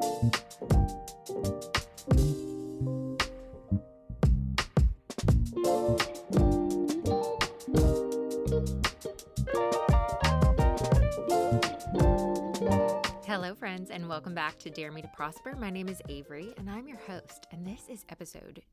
Hello, friends, and welcome back to Dare Me to Prosper. My name is Avery, and I'm your host, and this is episode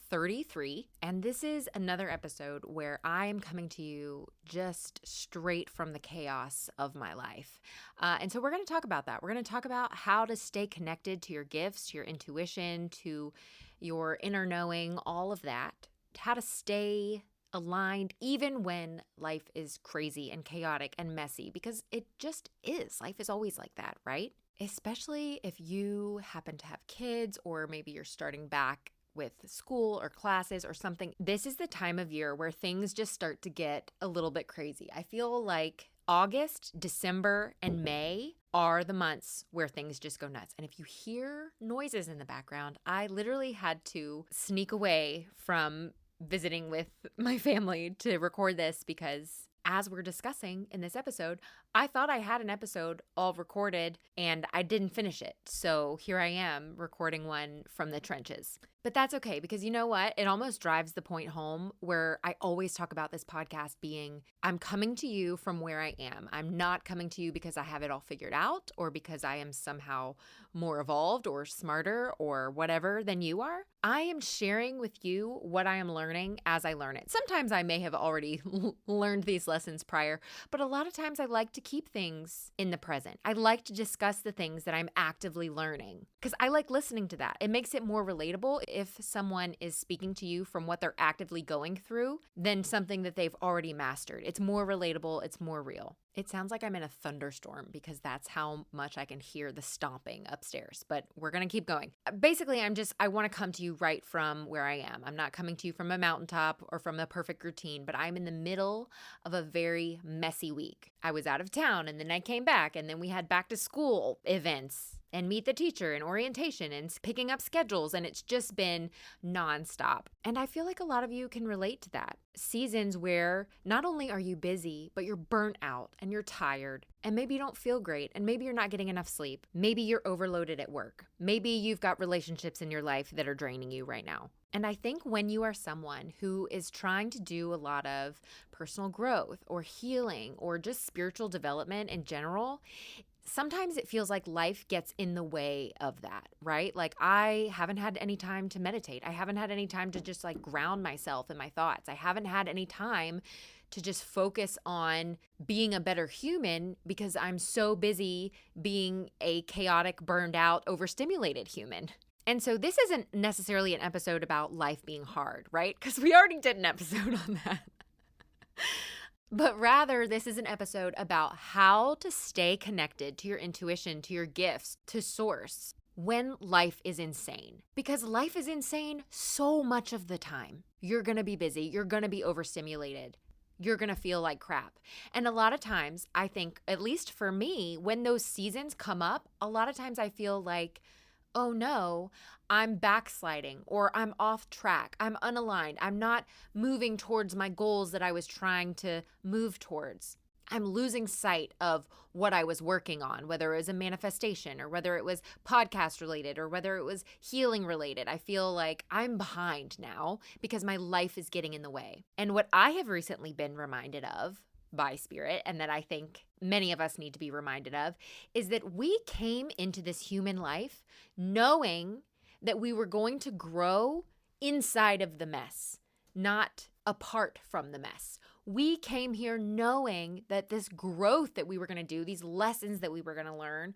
33, and this is another episode where I am coming to you just straight from the chaos of my life. And so we're going to talk about that. We're going to talk about how to stay connected to your gifts, to your intuition, to your inner knowing, all of that, how to stay aligned even when life is crazy and chaotic and messy, because it just is. Life is always like that, right? Especially if you happen to have kids, or maybe you're starting back with school or classes or something. This is the time of year where things just start to get a little bit crazy. I feel like August, December, and May are the months where things just go nuts. And if you hear noises in the background, I literally had to sneak away from visiting with my family to record this, because as we're discussing in this episode, I thought I had an episode all recorded and I didn't finish it. So here I am recording one from the trenches. But that's okay, because you know what? It almost drives the point home where I always talk about this podcast being, I'm coming to you from where I am. I'm not coming to you because I have it all figured out, or because I am somehow more evolved or smarter or whatever than you are. I am sharing with you what I am learning as I learn it. Sometimes I may have already learned these lessons prior, but a lot of times I like to keep things in the present. I like to discuss the things that I'm actively learning, because I like listening to that. It makes it more relatable if someone is speaking to you from what they're actively going through than something that they've already mastered. It's more relatable. It's more real. It sounds like I'm in a thunderstorm because that's how much I can hear the stomping upstairs, but we're going to keep going. Basically, I want to come to you right from where I am. I'm not coming to you from a mountaintop or from a perfect routine, but I'm in the middle of a very messy week. I was out of town and then I came back, and then we had back to school events and meet the teacher and orientation and picking up schedules, and it's just been nonstop. And I feel like a lot of you can relate to that. Seasons where not only are you busy, but you're burnt out and you're tired, and maybe you don't feel great, and maybe you're not getting enough sleep. Maybe you're overloaded at work. Maybe you've got relationships in your life that are draining you right now. And I think when you are someone who is trying to do a lot of personal growth or healing or just spiritual development in general, sometimes it feels like life gets in the way of that, right? Like, I haven't had any time to meditate. I haven't had any time to just like ground myself in my thoughts. I haven't had any time to just focus on being a better human, because I'm so busy being a chaotic, burned out, overstimulated human. And so this isn't necessarily an episode about life being hard, right? Because we already did an episode on that. But rather, this is an episode about how to stay connected to your intuition, to your gifts, to source when life is insane. Because life is insane so much of the time. You're going to be busy. You're going to be overstimulated. You're going to feel like crap. And a lot of times, I think, at least for me, when those seasons come up, a lot of times I feel like, oh no, I'm backsliding, or I'm off track, I'm unaligned, I'm not moving towards my goals that I was trying to move towards. I'm losing sight of what I was working on, whether it was a manifestation or whether it was podcast related or whether it was healing related. I feel like I'm behind now because my life is getting in the way. And what I have recently been reminded of by Spirit, and that I think many of us need to be reminded of, is that we came into this human life knowing that we were going to grow inside of the mess, not apart from the mess. We came here knowing that this growth that we were going to do, these lessons that we were going to learn,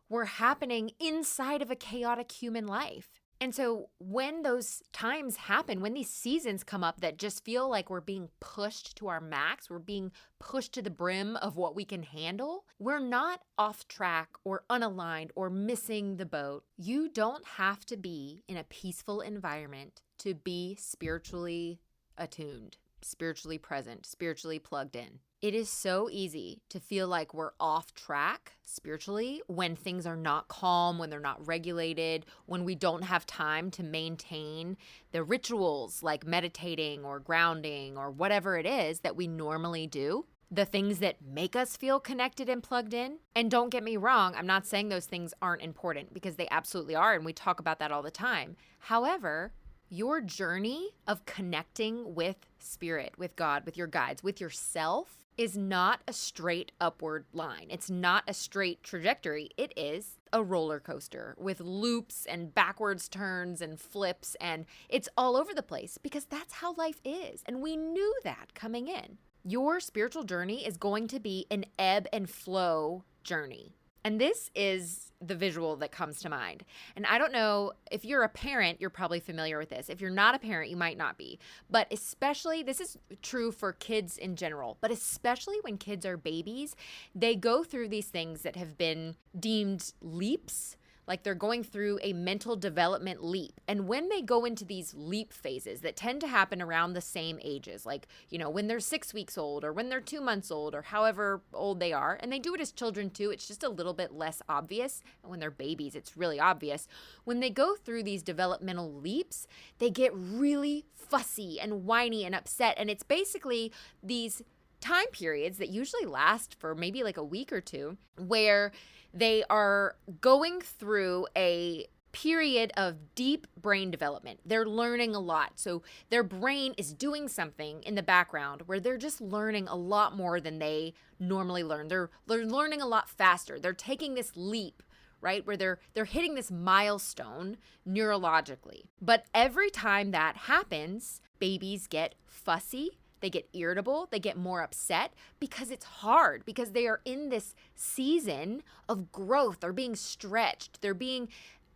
were happening inside of a chaotic human life. And so when those times happen, when these seasons come up that just feel like we're being pushed to our max, we're being pushed to the brim of what we can handle, we're not off track or unaligned or missing the boat. You don't have to be in a peaceful environment to be spiritually attuned, spiritually present, spiritually plugged in. It is so easy to feel like we're off track spiritually when things are not calm, when they're not regulated, when we don't have time to maintain the rituals like meditating or grounding or whatever it is that we normally do. the things that make us feel connected and plugged in. And don't get me wrong, I'm not saying those things aren't important, because they absolutely are, and we talk about that all the time. However, your journey of connecting with spirit, with God, with your guides, with yourself is not a straight upward line. It's not a straight trajectory. It is a roller coaster with loops and backwards turns and flips, and it's all over the place, because that's how life is. And we knew that coming in. Your spiritual journey is going to be an ebb and flow journey. And this is the visual that comes to mind. And I don't know, if you're a parent, you're probably familiar with this. If you're not a parent, you might not be. But especially, this is true for kids in general, but especially when kids are babies, they go through these things that have been deemed leaps. Like they're going through a mental development leap. And when they go into these leap phases that tend to happen around the same ages, like, when they're 6 weeks old or when they're 2 months old or however old they are, and they do it as children too, it's just a little bit less obvious. And when they're babies, it's really obvious. When they go through these developmental leaps, they get really fussy and whiny and upset. And it's basically these time periods that usually last for maybe like a week or two, where they are going through a period of deep brain development. They're learning a lot. So their brain is doing something in the background where they're just learning a lot more than they normally learn. They're learning a lot faster. They're taking this leap, right? Where they're hitting this milestone neurologically. But every time that happens, babies get fussy. They get irritable, they get more upset, because it's hard, because they are in this season of growth. They're being stretched. They're being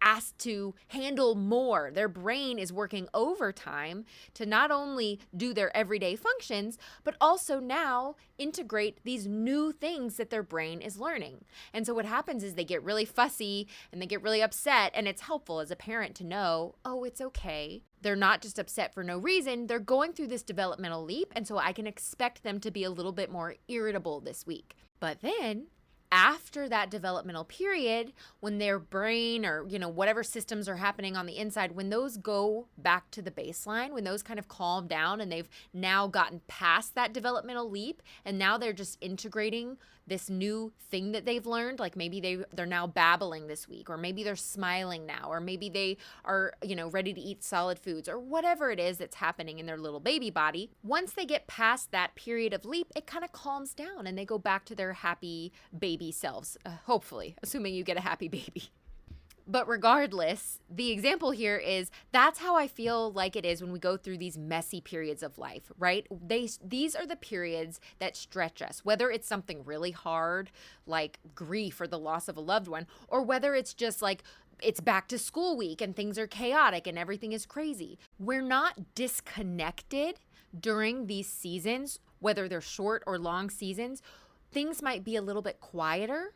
asked to handle more. Their brain is working overtime to not only do their everyday functions, but also now integrate these new things that their brain is learning. And so what happens is they get really fussy and they get really upset, and it's helpful as a parent to know, oh, it's okay. They're not just upset for no reason. They're going through this developmental leap, and so I can expect them to be a little bit more irritable this week. But then after that developmental period, when their brain or, whatever systems are happening on the inside, when those go back to the baseline, when those kind of calm down and they've now gotten past that developmental leap, and now they're just integrating this new thing that they've learned, like maybe they're now babbling this week, or maybe they're smiling now, or maybe they are, ready to eat solid foods, or whatever it is that's happening in their little baby body. Once they get past that period of leap, it kind of calms down and they go back to their happy baby selves, hopefully, assuming you get a happy baby. But regardless, the example here is that's how I feel like it is when we go through these messy periods of life, right? These are the periods that stretch us, whether it's something really hard like grief or the loss of a loved one, or whether it's just like it's back to school week and things are chaotic and everything is crazy. We're not disconnected during these seasons, whether they're short or long seasons. Things might be a little bit quieter.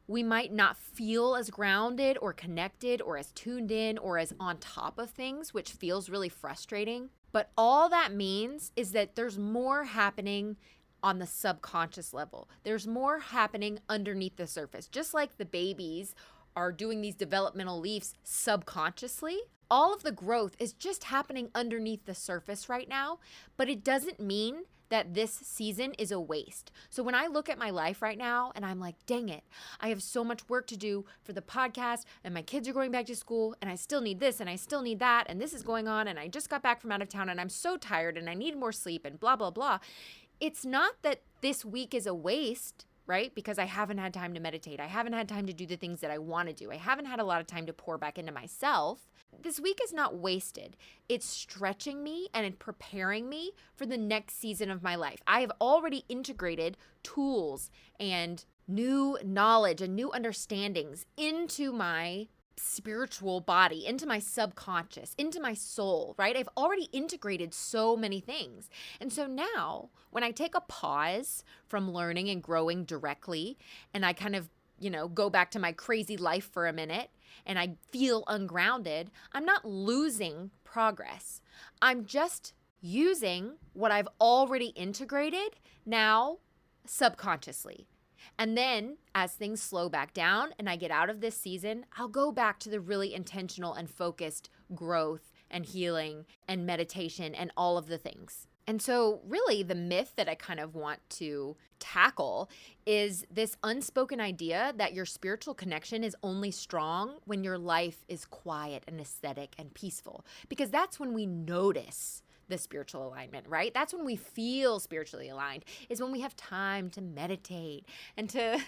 We might not feel as grounded or connected or as tuned in or as on top of things, which feels really frustrating. But all that means is that there's more happening on the subconscious level. There's more happening underneath the surface. Just like the babies are doing these developmental leaps subconsciously, all of the growth is just happening underneath the surface right now, but it doesn't mean that this season is a waste. So when I look at my life right now and I'm like, dang it, I have so much work to do for the podcast and my kids are going back to school and I still need this and I still need that and this is going on and I just got back from out of town and I'm so tired and I need more sleep and blah, blah, blah. It's not that this week is a waste, right? Because I haven't had time to meditate. I haven't had time to do the things that I want to do. I haven't had a lot of time to pour back into myself. This week is not wasted. It's stretching me and preparing me for the next season of my life. I have already integrated tools and new knowledge and new understandings into my spiritual body, into my subconscious, into my soul, right? I've already integrated so many things. And so now when I take a pause from learning and growing directly, and I kind of, go back to my crazy life for a minute, and I feel ungrounded, I'm not losing progress. I'm just using what I've already integrated now subconsciously. And then as things slow back down and I get out of this season, I'll go back to the really intentional and focused growth and healing and meditation and all of the things. And so, really, the myth that I kind of want to tackle is this unspoken idea that your spiritual connection is only strong when your life is quiet and aesthetic and peaceful, because that's when we notice the spiritual alignment, right? That's when we feel spiritually aligned, is when we have time to meditate and to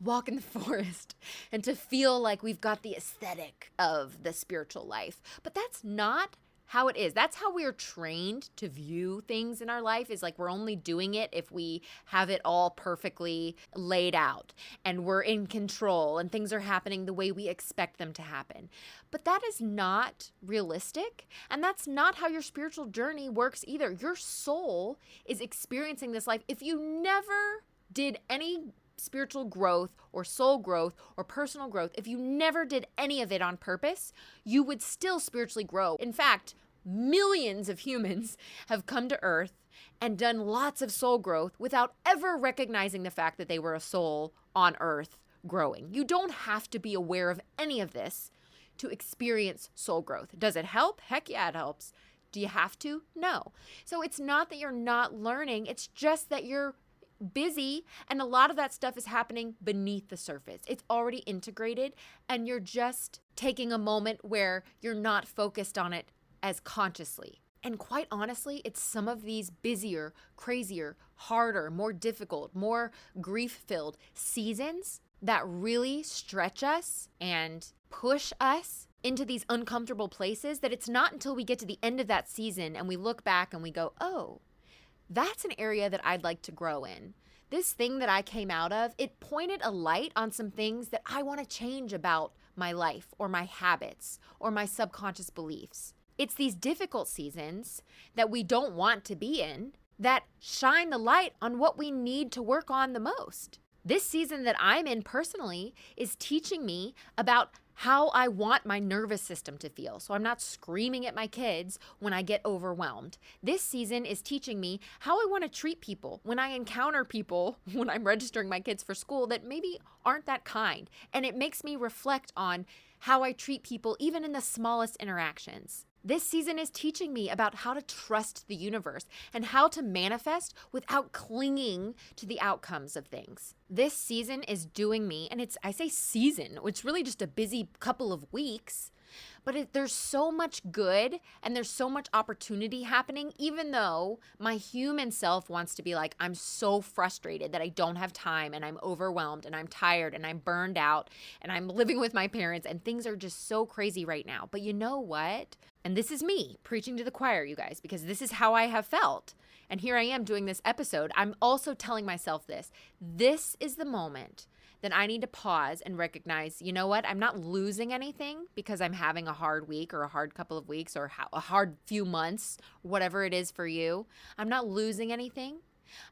walk in the forest and to feel like we've got the aesthetic of the spiritual life. But that's not how it is. That's how we are trained to view things in our life, is like we're only doing it if we have it all perfectly laid out and we're in control and things are happening the way we expect them to happen. But that is not realistic, and that's not how your spiritual journey works either. Your soul is experiencing this life. If you never did any spiritual growth or soul growth or personal growth, if you never did any of it on purpose, you would still spiritually grow. In fact, millions of humans have come to Earth and done lots of soul growth without ever recognizing the fact that they were a soul on Earth growing. You don't have to be aware of any of this to experience soul growth. Does it help? Heck yeah, it helps. Do you have to? No. So it's not that you're not learning, it's just that you're busy, and a lot of that stuff is happening beneath the surface. It's already integrated, and you're just taking a moment where you're not focused on it as consciously. And quite honestly, it's some of these busier, crazier, harder, more difficult, more grief-filled seasons that really stretch us and push us into these uncomfortable places, that it's not until we get to the end of that season and we look back and we go, oh, that's an area that I'd like to grow in. This thing that I came out of, it pointed a light on some things that I want to change about my life or my habits or my subconscious beliefs. It's these difficult seasons that we don't want to be in that shine the light on what we need to work on the most. This season that I'm in personally is teaching me about how I want my nervous system to feel, so I'm not screaming at my kids when I get overwhelmed. This season is teaching me how I want to treat people when I encounter people when I'm registering my kids for school that maybe aren't that kind. And it makes me reflect on how I treat people even in the smallest interactions. This season is teaching me about how to trust the universe and how to manifest without clinging to the outcomes of things. This season is doing me, and I say season, it's really just a busy couple of weeks, but there's so much good and there's so much opportunity happening, even though my human self wants to be like, I'm so frustrated that I don't have time and I'm overwhelmed and I'm tired and I'm burned out and I'm living with my parents and things are just so crazy right now. But you know what? And this is me preaching to the choir, you guys, because this is how I have felt. And here I am doing this episode. I'm also telling myself this. This is the moment that I need to pause and recognize, you know what? I'm not losing anything because I'm having a hard week or a hard couple of weeks or a hard few months, whatever it is for you. I'm not losing anything.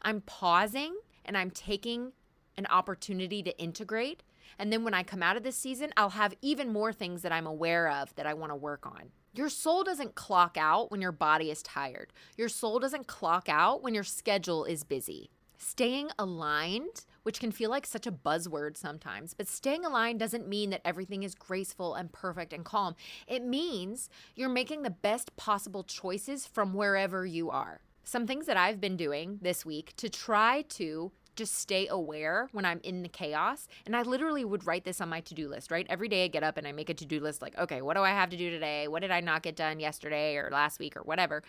I'm pausing and I'm taking an opportunity to integrate. And then when I come out of this season, I'll have even more things that I'm aware of that I want to work on. Your soul doesn't clock out when your body is tired. Your soul doesn't clock out when your schedule is busy. Staying aligned, which can feel like such a buzzword sometimes, but staying aligned doesn't mean that everything is graceful and perfect and calm. It means you're making the best possible choices from wherever you are. Some things that I've been doing this week to try to just stay aware when I'm in the chaos. And I literally would write this on my to-do list, right? Every day I get up and I make a to-do list like, okay, what do I have to do today? What did I not get done yesterday or last week or whatever?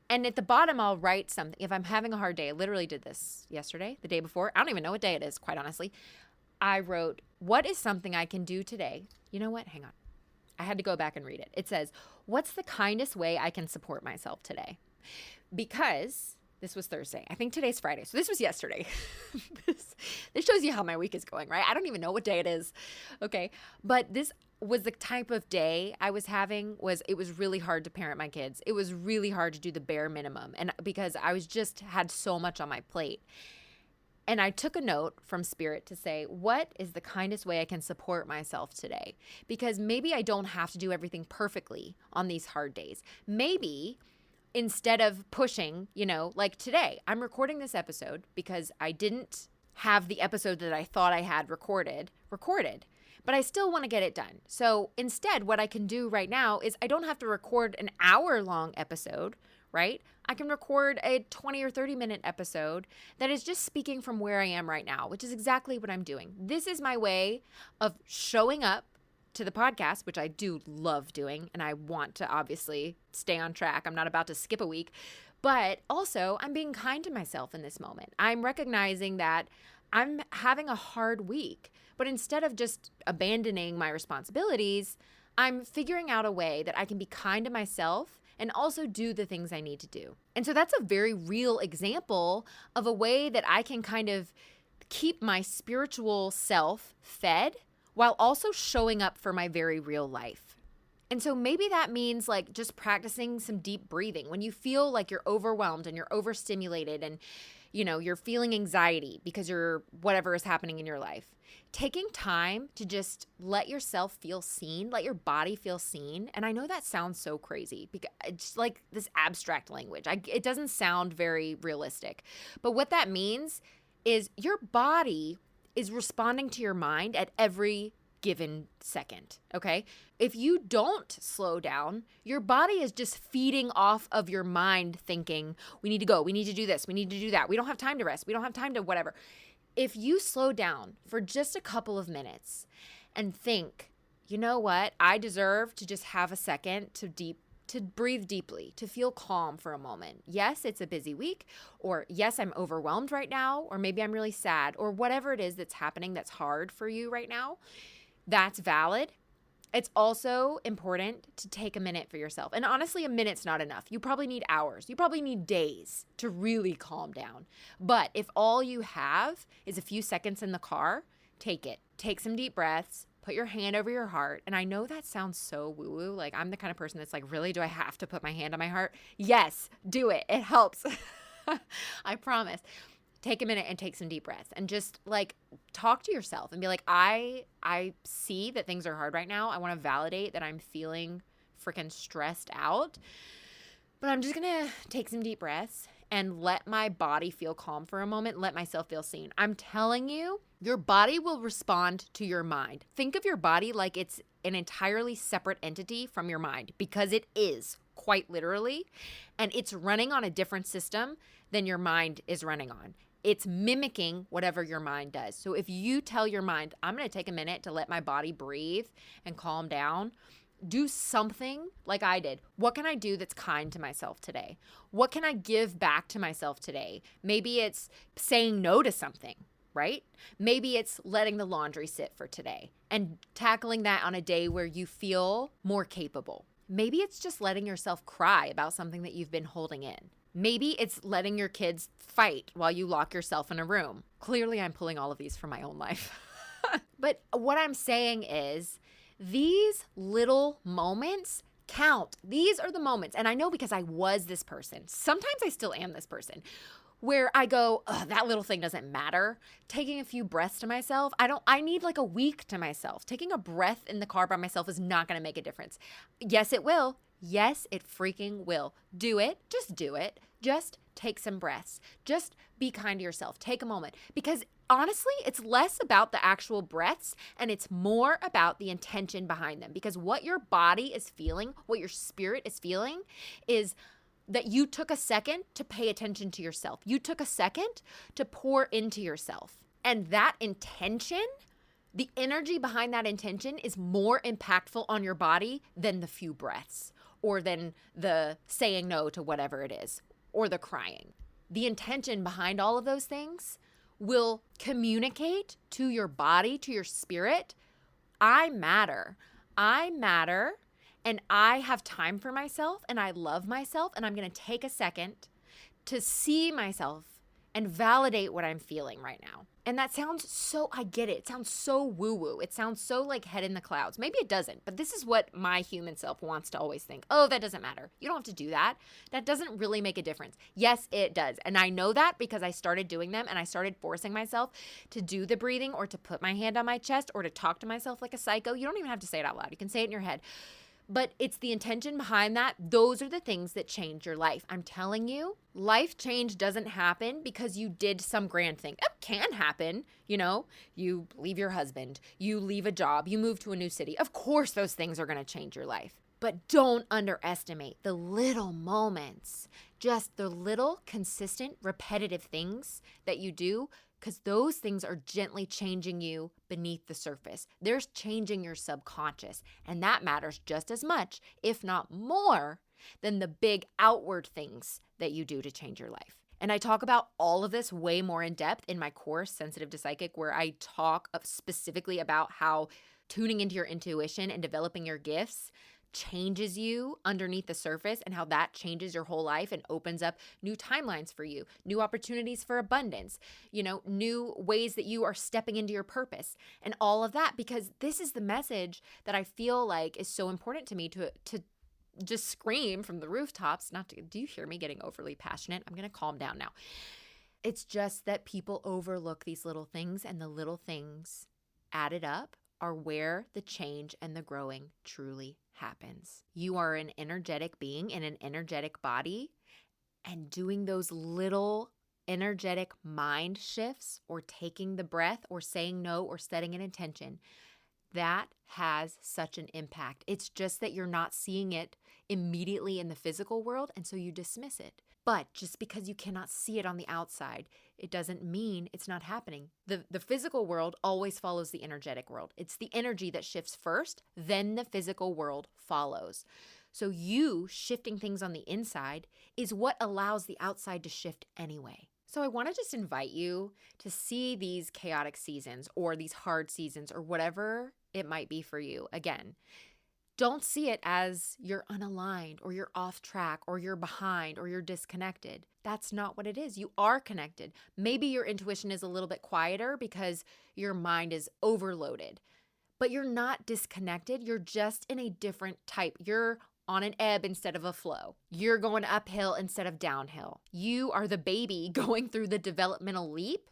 And at the bottom, I'll write something. If I'm having a hard day, I literally did this yesterday, the day before. I don't even know what day it is, quite honestly. I wrote, what is something I can do today? You know what? Hang on. I had to go back and read it. It says, what's the kindest way I can support myself today? Because this was Thursday. I think today's Friday. So this was yesterday. This shows you how my week is going, right? I don't even know what day it is. Okay. But this was the type of day I was having. It was really hard to parent my kids. It was really hard to do the bare minimum. And because I was just had so much on my plate. And I took a note from Spirit to say, what is the kindest way I can support myself today? Because maybe I don't have to do everything perfectly on these hard days. Maybe instead of pushing, like today, I'm recording this episode because I didn't have the episode that I thought I had recorded, but I still want to get it done. So instead, what I can do right now is I don't have to record an hour-long episode, right? I can record a 20 or 30-minute episode that is just speaking from where I am right now, which is exactly what I'm doing. This is my way of showing up to the podcast, which I do love doing, and I want to obviously stay on track. I'm not about to skip a week, but also I'm being kind to myself in this moment. I'm recognizing that I'm having a hard week, but instead of just abandoning my responsibilities, I'm figuring out a way that I can be kind to myself and also do the things I need to do. And so that's a very real example of a way that I can kind of keep my spiritual self fed while also showing up for my very real life. And so maybe that means like just practicing some deep breathing. When you feel like you're overwhelmed and you're overstimulated and you're feeling anxiety because you're whatever is happening in your life, taking time to just let yourself feel seen, let your body feel seen. And I know that sounds so crazy because it's like this abstract language. It doesn't sound very realistic. But what that means is your body is responding to your mind at every given second, okay? If you don't slow down, your body is just feeding off of your mind thinking, we need to go, we need to do this, we need to do that, we don't have time to rest, we don't have time to whatever. If you slow down for just a couple of minutes and think, you know what, I deserve to just have a second to breathe deeply, to feel calm for a moment. Yes, it's a busy week, or yes, I'm overwhelmed right now, or maybe I'm really sad, or whatever it is that's happening that's hard for you right now. That's valid. It's also important to take a minute for yourself. And honestly, a minute's not enough. You probably need hours. You probably need days to really calm down. But if all you have is a few seconds in the car, take it. Take some deep breaths. Put your hand over your heart. And I know that sounds so woo-woo. Like I'm the kind of person that's like, really, do I have to put my hand on my heart? Yes, do it. It helps. I promise. Take a minute and take some deep breaths and just like talk to yourself and be like, I see that things are hard right now. I want to validate that I'm feeling freaking stressed out, but I'm just going to take some deep breaths and let my body feel calm for a moment. Let myself feel seen. I'm telling you, your body will respond to your mind. Think of your body like it's an entirely separate entity from your mind, because it is, quite literally, and it's running on a different system than your mind is running on. It's mimicking whatever your mind does. So if you tell your mind, I'm going to take a minute to let my body breathe and calm down, do something like I did. What can I do that's kind to myself today? What can I give back to myself today? Maybe it's saying no to something, right? Maybe it's letting the laundry sit for today and tackling that on a day where you feel more capable. Maybe it's just letting yourself cry about something that you've been holding in. Maybe it's letting your kids fight while you lock yourself in a room. Clearly, I'm pulling all of these from my own life. But what I'm saying is these little moments count. These are the moments. And I know because I was this person. Sometimes I still am this person where I go, that little thing doesn't matter. Taking a few breaths to myself, I need like a week to myself. Taking a breath in the car by myself is not going to make a difference. Yes, it will. Yes, it freaking will. Do it. Just do it. Just take some breaths. Just be kind to yourself. Take a moment. Because honestly, it's less about the actual breaths and it's more about the intention behind them. Because what your body is feeling, what your spirit is feeling, is that you took a second to pay attention to yourself. You took a second to pour into yourself. And that intention, the energy behind that intention is more impactful on your body than the few breaths or than the saying no to whatever it is or the crying. The intention behind all of those things will communicate to your body, to your spirit, I matter. I matter, and I have time for myself, and I love myself, and I'm going to take a second to see myself and validate what I'm feeling right now. And that sounds so, I get it. It sounds so woo-woo. It sounds so like head in the clouds. Maybe it doesn't, but this is what my human self wants to always think. Oh, that doesn't matter. You don't have to do that. That doesn't really make a difference. Yes, it does. And I know that because I started doing them and I started forcing myself to do the breathing or to put my hand on my chest or to talk to myself like a psycho. You don't even have to say it out loud. You can say it in your head. But it's the intention behind that. Those are the things that change your life. I'm telling you, life change doesn't happen because you did some grand thing. It can happen. You know, you leave your husband, you leave a job, you move to a new city. Of course, those things are going to change your life. But don't underestimate the little moments, just the little consistent, repetitive things that you do, because those things are gently changing you beneath the surface. They're changing your subconscious, and that matters just as much, if not more, than the big outward things that you do to change your life. And I talk about all of this way more in depth in my course, Sensitive to Psychic, where I talk specifically about how tuning into your intuition and developing your gifts changes you underneath the surface, and how that changes your whole life and opens up new timelines for you, new opportunities for abundance, new ways that you are stepping into your purpose and all of that, because this is the message that I feel like is so important to me to just scream from the rooftops. Do you hear me getting overly passionate? I'm going to calm down now. It's just that people overlook these little things, and the little things added up are where the change and the growing truly happens. You are an energetic being in an energetic body, and doing those little energetic mind shifts, or taking the breath, or saying no, or setting an intention, that has such an impact. It's just that you're not seeing it immediately in the physical world, and so you dismiss it. But just because you cannot see it on the outside, it doesn't mean it's not happening. The physical world always follows the energetic world. It's the energy that shifts first, then the physical world follows. So you shifting things on the inside is what allows the outside to shift anyway. So I want to just invite you to see these chaotic seasons, or these hard seasons, or whatever it might be for you. Again, don't see it as you're unaligned, or you're off track, or you're behind, or you're disconnected. That's not what it is. You are connected. Maybe your intuition is a little bit quieter because your mind is overloaded, but you're not disconnected. You're just in a different type. You're on an ebb instead of a flow. You're going uphill instead of downhill. You are the baby going through the developmental leap.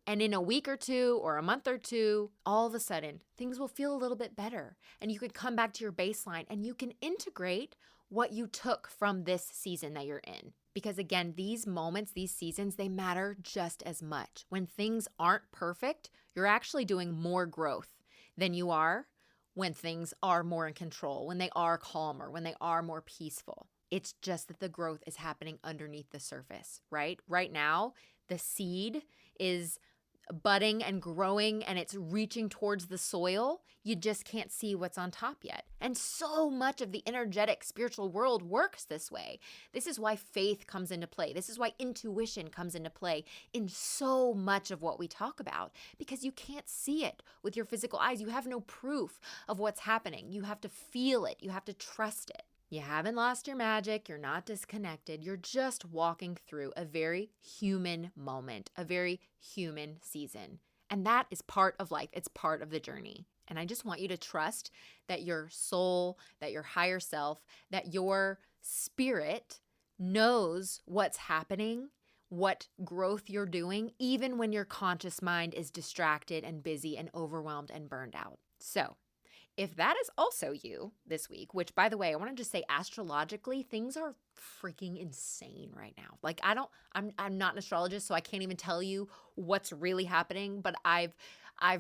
And in a week or two, or a month or two, all of a sudden, things will feel a little bit better. And you can come back to your baseline, and you can integrate what you took from this season that you're in. Because again, these moments, these seasons, they matter just as much. When things aren't perfect, you're actually doing more growth than you are when things are more in control, when they are calmer, when they are more peaceful. It's just that the growth is happening underneath the surface, right? Right now, the seed is budding and growing, and it's reaching towards the soil. You just can't see what's on top yet. And so much of the energetic spiritual world works this way. This is why faith comes into play. This is why intuition comes into play in so much of what we talk about, because you can't see it with your physical eyes. You have no proof of what's happening. You have to feel it. You have to trust it. You haven't lost your magic. You're not disconnected. You're just walking through a very human moment, a very human season. And that is part of life. It's part of the journey. And I just want you to trust that your soul, that your higher self, that your spirit knows what's happening, what growth you're doing, even when your conscious mind is distracted and busy and overwhelmed and burned out. So, if that is also you this week, which, by the way, I want to just say astrologically, things are freaking insane right now. Like, I'm not an astrologist, so I can't even tell you what's really happening, but I've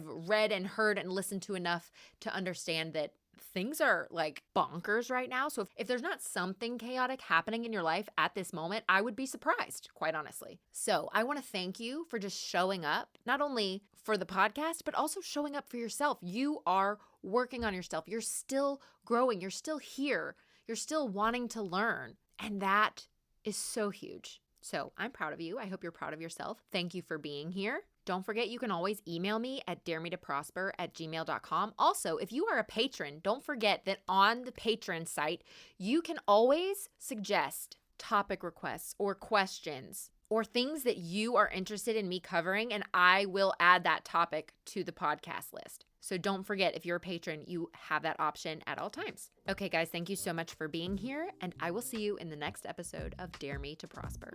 read and heard and listened to enough to understand that things are like bonkers right now. So if there's not something chaotic happening in your life at this moment, I would be surprised, quite honestly. So I want to thank you for just showing up, not only for the podcast, but also showing up for yourself. You are working on yourself. You're still growing. You're still here. You're still wanting to learn. And that is so huge. So I'm proud of you. I hope you're proud of yourself. Thank you for being here. Don't forget, you can always email me at daremetoprosper@gmail.com. Also, if you are a patron, don't forget that on the Patreon site, you can always suggest topic requests or questions or things that you are interested in me covering, and I will add that topic to the podcast list. So don't forget, if you're a patron, you have that option at all times. Okay, guys, thank you so much for being here, and I will see you in the next episode of Dare Me to Prosper.